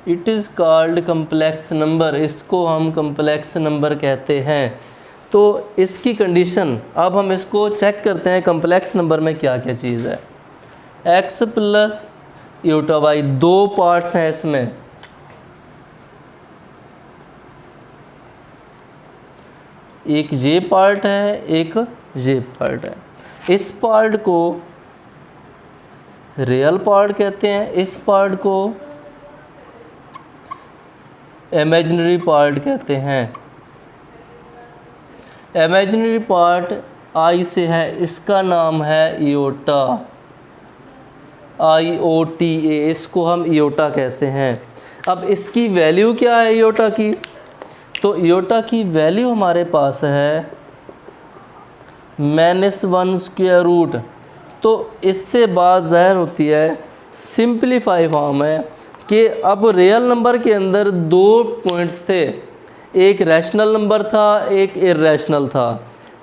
It is called complex number, इसको हम complex number कहते हैं। तो इसकी कंडीशन, अब हम इसको चेक करते हैं कम्प्लेक्स नंबर में क्या क्या चीज़ है। x प्लस यूटा वाई, दो पार्ट्स हैं इसमें, एक ये पार्ट है एक ये पार्ट है। इस पार्ट को रियल पार्ट कहते हैं, इस पार्ट को इमेजिनरी पार्ट कहते हैं। इमेजिनरी पार्ट आई से है, इसका नाम है इयोटा, IOTA, इसको हम इयोटा कहते हैं। अब इसकी वैल्यू क्या है इयोटा की? तो इयोटा की वैल्यू हमारे पास है -1 स्क्वायर रूट। तो इससे बात ज़ाहिर होती है, सिंपलीफाई फॉर्म है कि अब रियल नंबर के अंदर दो पॉइंट्स थे, एक रैशनल नंबर था एक इर्रेशनल था।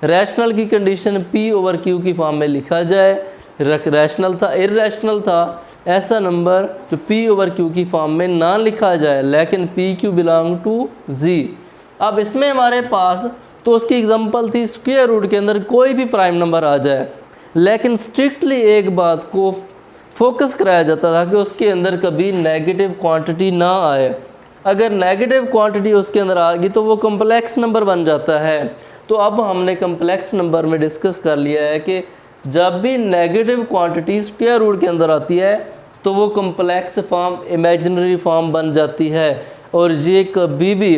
रैशनल की कंडीशन P/Q की फॉर्म में लिखा जाए, रैशनल था इर्रेशनल था, ऐसा नंबर जो P/Q की फॉर्म में ना लिखा जाए लेकिन PQ बिलोंग टू Z। अब इसमें हमारे पास तो उसकी एग्जांपल थी स्क्वायर रूट के अंदर कोई भी प्राइम नंबर आ जाए, लेकिन स्ट्रिक्टली एक बात को फोकस कराया जाता था कि उसके अंदर कभी नेगेटिव क्वांटिटी ना आए। अगर नेगेटिव क्वांटिटी उसके अंदर आ गई तो वो कम्प्लेक्स नंबर बन जाता है। तो अब हमने कम्प्लेक्स नंबर में डिस्कस कर लिया है कि जब भी नेगेटिव क्वांटिटी स्क्वायर रूट के अंदर आती है तो वो कम्प्लेक्स फॉर्म इमेजिनरी फॉर्म बन जाती है। और ये कभी भी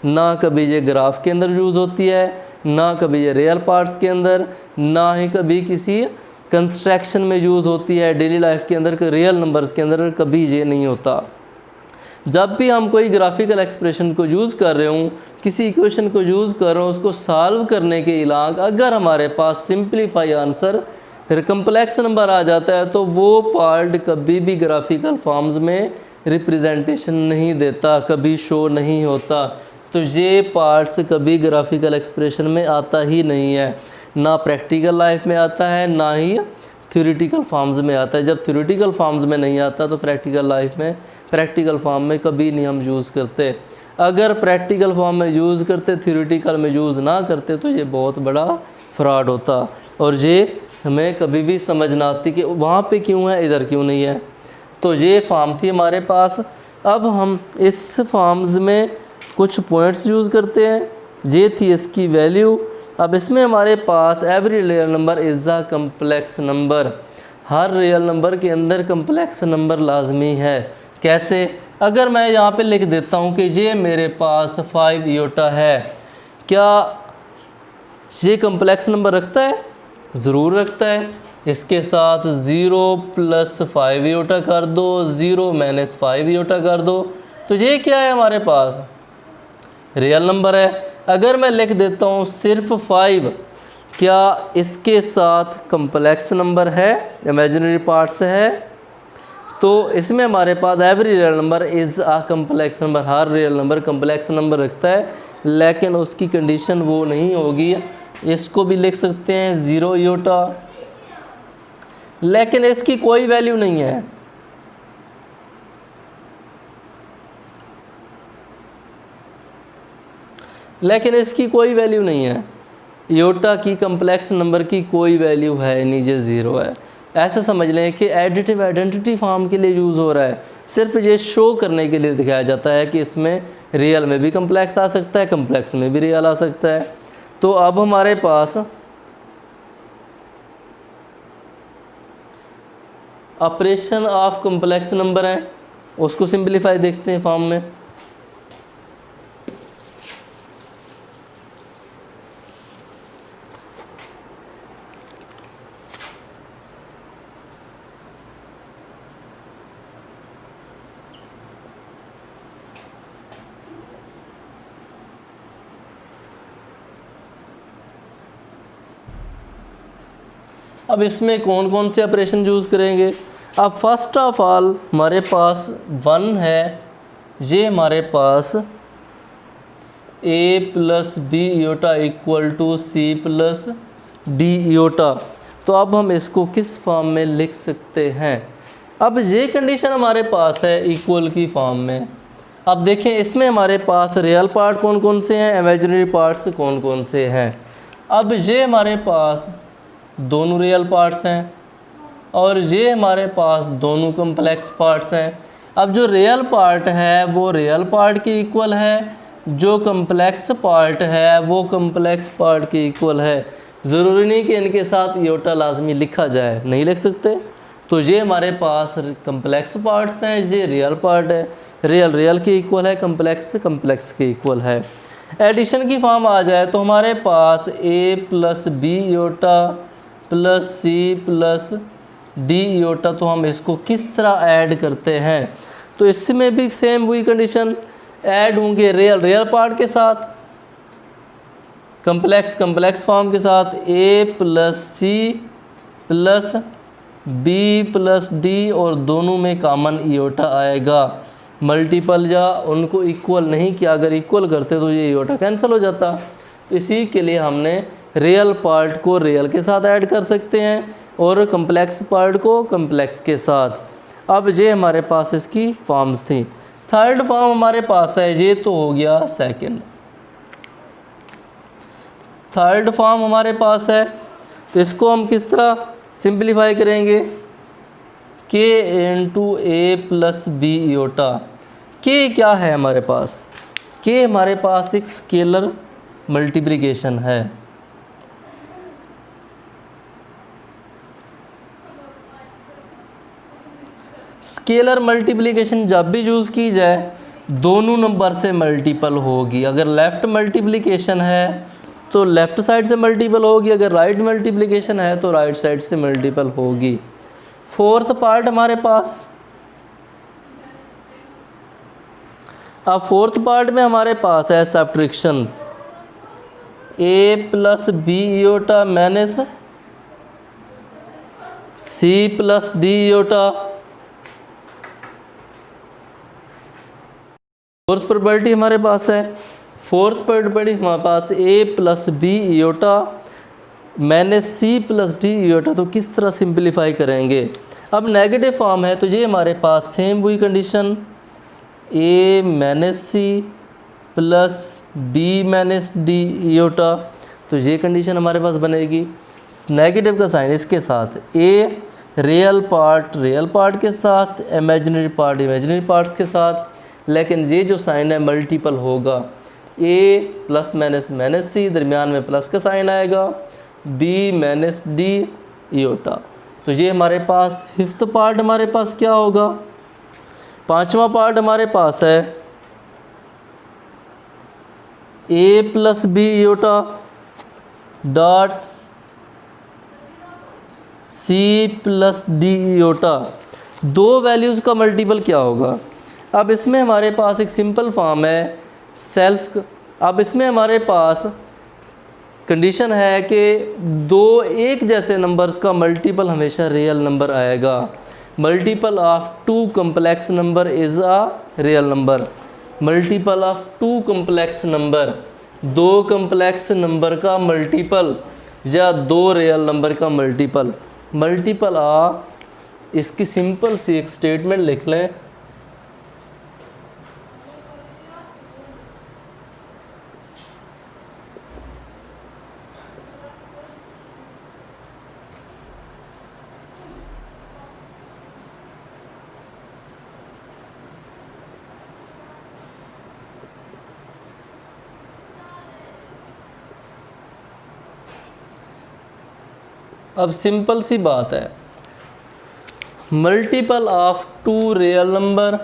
ना कभी ये ग्राफ के अंदर यूज़ होती है, ना कभी ये रियल पार्ट्स के अंदर, ना ही कभी किसी कंस्ट्रक्शन में यूज़ होती है डेली लाइफ के अंदर, रियल नंबर्स के अंदर कभी ये नहीं होता। जब भी हम कोई ग्राफिकल एक्सप्रेशन को यूज़ कर रहे हूँ, किसी इक्वेशन को यूज़ कर रहे हूँ, उसको सॉल्व करने के अलावा अगर हमारे पास सिंपलीफाई आंसर कम्प्लेक्स नंबर आ जाता है तो वो पार्ट कभी भी ग्राफिकल फॉर्म्स में रिप्रेजेंटेशन नहीं देता, कभी शो नहीं होता। तो ये पार्ट्स कभी ग्राफिकल एक्सप्रेशन में आता ही नहीं है, ना प्रैक्टिकल लाइफ में आता है ना ही थ्योरेटिकल फॉर्म्स में आता है। जब थ्योरेटिकल फॉर्म्स में नहीं आता तो प्रैक्टिकल लाइफ में, प्रैक्टिकल फॉर्म में कभी नहीं हम यूज़ करते। अगर प्रैक्टिकल फॉर्म में यूज़ करते, थ्योरेटिकल में यूज़ ना करते तो ये बहुत बड़ा फ्रॉड होता और ये हमें कभी भी समझ ना आती कि वहाँ पे क्यों है इधर क्यों नहीं है। तो ये फॉर्म थी हमारे पास। अब हम इस फॉर्म्स में कुछ पॉइंट्स यूज़ करते हैं, ये थी इसकी वैल्यू। अब इसमें हमारे पास every real number is a complex number, हर रियल नंबर के अंदर कम्प्लेक्स नंबर लाजमी है। कैसे? अगर मैं यहाँ पे लिख देता हूँ कि ये मेरे पास 5 इयोटा है, क्या ये कम्प्लेक्स नंबर रखता है? ज़रूर रखता है। इसके साथ 0 + 5 इयोटा कर दो, 0 - 5 इयोटा कर दो, तो ये क्या है हमारे पास? रियल नंबर है। अगर मैं लिख देता हूँ सिर्फ 5, क्या इसके साथ कम्प्लेक्स नंबर है, इमेजिनरी पार्ट्स है? तो इसमें हमारे पास every real number is a complex number, हर रियल नंबर कम्प्लेक्स नंबर रखता है, लेकिन उसकी कंडीशन वो नहीं होगी। इसको भी लिख सकते हैं 0 इयोटा, लेकिन इसकी कोई वैल्यू नहीं है। लेकिन इसकी कोई वैल्यू नहीं है, इयोटा की कम्प्लेक्स नंबर की कोई वैल्यू है नहीं, ये 0 है। ऐसा समझ लें कि एडिटिव आइडेंटिटी फॉर्म के लिए यूज़ हो रहा है, सिर्फ ये शो करने के लिए दिखाया जाता है कि इसमें रियल में भी कम्प्लेक्स आ सकता है, कम्प्लेक्स में भी रियल आ सकता है। तो अब हमारे पास ऑपरेशन ऑफ कम्प्लेक्स नंबर है, उसको सिंपलीफाई देखते हैं फॉर्म में। अब इसमें कौन कौन से ऑपरेशन यूज़ करेंगे? अब फर्स्ट ऑफ ऑल हमारे पास 1 है, ये हमारे पास A + B इयोटा = C + D इयोटा। तो अब हम इसको किस फॉर्म में लिख सकते हैं? अब ये कंडीशन हमारे पास है इक्वल की फॉर्म में, अब देखें इसमें हमारे पास रियल पार्ट कौन कौन से हैं, इमेजिनरी पार्ट्स कौन कौन से हैं। अब ये हमारे पास दोनों रियल पार्ट्स हैं और ये हमारे पास दोनों कम्प्लेक्स पार्ट्स हैं। अब जो रियल पार्ट है वो रियल पार्ट के इक्वल है, जो कम्प्लेक्स पार्ट है वो कम्प्लेक्स पार्ट के इक्वल है। ज़रूरी नहीं कि इनके साथ इयोटा लाजमी लिखा जाए, नहीं लिख सकते। तो ये हमारे पास कम्प्लेक्स पार्ट्स हैं, ये रियल पार्ट है, रियल रियल के इक्वल है, कम्प्लेक्स कम्प्लेक्स के इक्वल है। एडिशन की फॉर्म आ जाए तो हमारे पास a plus B iota plus C plus D iota, तो हम इसको किस तरह ऐड करते हैं, तो इसमें भी सेम वही कंडीशन, ऐड होंगे रियल रियल पार्ट के साथ, कम्प्लेक्स कम्प्लेक्स फॉर्म के साथ, a plus C plus B plus D और दोनों में कॉमन इयोटा आएगा। मल्टीपल या उनको इक्वल नहीं किया, अगर इक्वल करते तो ये इयोटा कैंसिल हो जाता। तो इसी के लिए हमने रियल पार्ट को रियल के साथ ऐड कर सकते हैं और कम्प्लेक्स पार्ट को कम्प्लेक्स के साथ। अब ये हमारे पास इसकी फॉर्म्स थी। थर्ड फॉर्म हमारे पास है, ये तो हो गया सेकंड। थर्ड फॉर्म हमारे पास है, तो इसको हम किस तरह सिंप्लीफाई करेंगे, k इंटू ए प्लस बी इयोटा। k क्या है हमारे पास, k हमारे पास एक स्केलर मल्टीप्लिकेशन है। स्केलर मल्टीप्लिकेशन जब भी यूज़ की जाए दोनों नंबर से मल्टीपल होगी। अगर लेफ़्ट मल्टीप्लिकेशन है तो लेफ़्ट साइड से मल्टीपल होगी, अगर राइट मल्टीप्लिकेशन है तो राइट साइड से मल्टीपल होगी। फोर्थ पार्ट हमारे पास, अब फोर्थ पार्ट में हमारे पास है subtraction, a plus B iota minus C plus D iota. Fourth property हमारे पास है, फोर्थ प्रॉपर्टी हमारे पास a प्लस बी इयोटा मैंने सी प्लस डी इयोटा। तो किस तरह सिंप्लीफाई करेंगे, अब नेगेटिव फॉर्म है तो ये हमारे पास सेम वही condition, a minus C plus B minus D iota. तो ये कंडीशन हमारे पास बनेगी। नेगेटिव का साइन इसके साथ, a रियल पार्ट के साथ, इमेजिनरी पार्ट इमेजिनरी पार्ट्स के साथ, लेकिन ये जो साइन है मल्टीपल होगा। a प्लस माइनस माइनस सी, दरमियान में प्लस का साइन आएगा, b माइनस डी इयोटा। तो ये हमारे पास फिफ्थ पार्ट हमारे पास क्या होगा। पांचवा पार्ट हमारे पास है a plus B iota dot C plus D iota. दो वैल्यूज़ का मल्टीपल क्या होगा। अब इसमें हमारे पास एक सिंपल फॉर्म है सेल्फ। अब इसमें हमारे पास कंडीशन है कि दो एक जैसे नंबर्स का मल्टीपल हमेशा रियल नंबर आएगा। Multiple of two complex number is a real number. Multiple of two complex number, दो कम्प्लेक्स नंबर का मल्टीपल या दो रियल नंबर का मल्टीपल। मल्टीपल ऑफ, इसकी सिंपल सी एक स्टेटमेंट लिख लें, अब सिंपल सी बात है, multiple of two real number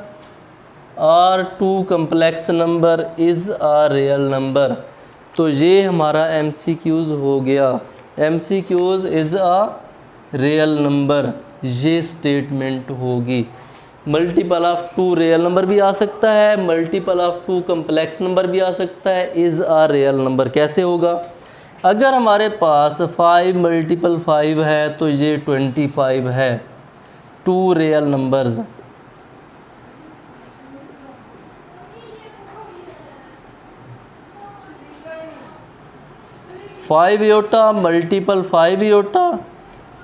और two complex number is a real number. तो ये हमारा MCQs हो गया, MCQs is a real number, ये स्टेटमेंट होगी। Multiple of two real number भी आ सकता है, multiple of two complex number भी आ सकता है, इज़ अ रियल नंबर। कैसे होगा, अगर हमारे पास 5 मल्टीपल 5 है तो ये 25 है, two real numbers. Five iota multiple 5 iota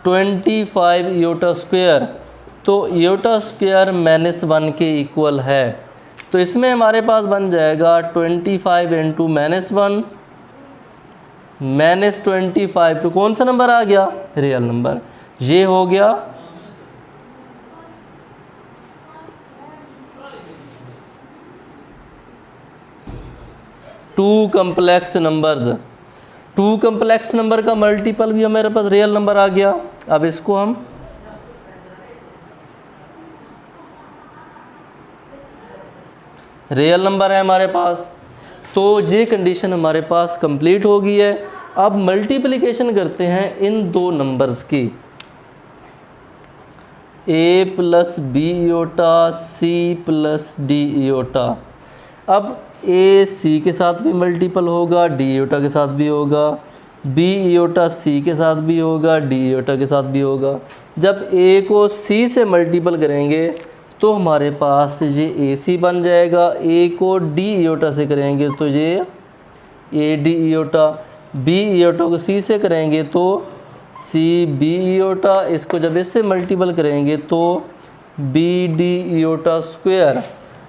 25 iota square. तो इयोटा स्क्वायर -1 के इक्वल है। तो इसमें हमारे पास बन जाएगा 25 इंटू -1 -25। तो कौन सा नंबर आ गया? Real number. ये हो गया two complex numbers. Two complex number का मल्टीपल भी हमारे पास रियल नंबर आ गया। अब इसको हम रियल नंबर है हमारे पास, तो ये कंडीशन हमारे पास कंप्लीट हो गई है। अब मल्टीप्लिकेशन करते हैं इन दो नंबर्स की, a plus B iota C plus D iota. अब a c के साथ भी मल्टीपल होगा, d इयोटा के साथ भी होगा, b इयोटा c के साथ भी होगा, d इयोटा के साथ भी होगा। जब a को c से मल्टीपल करेंगे तो हमारे पास ये AC बन जाएगा, A को D इयोटा से करेंगे तो ये AD इयोटा, B इयोटा को C से करेंगे तो CB इयोटा, इसको जब इससे मल्टीपल करेंगे तो BD इयोटा स्क्वायर।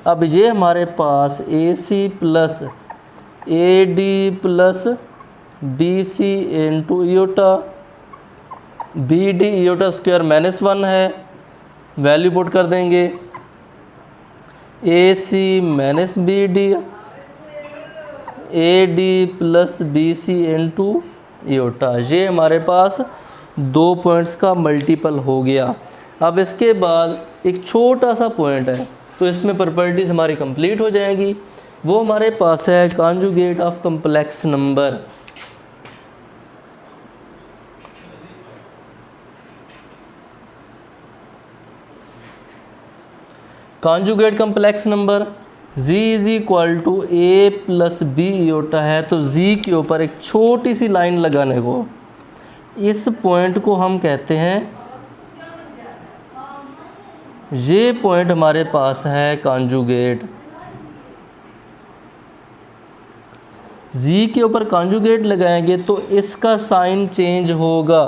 अब ये हमारे पास AC plus AD plus BC into iota, BD iota square -1 है, वैल्यू पुट कर देंगे AC minus BD AD plus BC into iota. ये हमारे पास दो पॉइंट्स का मल्टीपल हो गया। अब इसके बाद एक छोटा सा पॉइंट है, तो इसमें प्रॉपर्टीज़ हमारी कंप्लीट हो जाएंगी। वो हमारे पास है conjugate of complex number. Conjugate complex number z is equal to a plus B iota है, तो z के ऊपर एक छोटी सी लाइन लगाने को, इस पॉइंट को हम कहते हैं, ये पॉइंट हमारे पास है कॉन्जुगेट। z के ऊपर कॉन्जुगेट लगाएंगे तो इसका साइन चेंज होगा।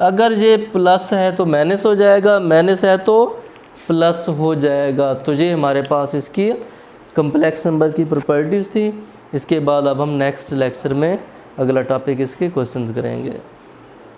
अगर ये प्लस है तो माइनस हो जाएगा, माइनस है तो प्लस हो जाएगा। तो ये हमारे पास इसकी कम्प्लेक्स नंबर की प्रॉपर्टीज़ थी। इसके बाद अब हम नेक्स्ट लेक्चर में अगला टॉपिक इसके क्वेश्चंस करेंगे।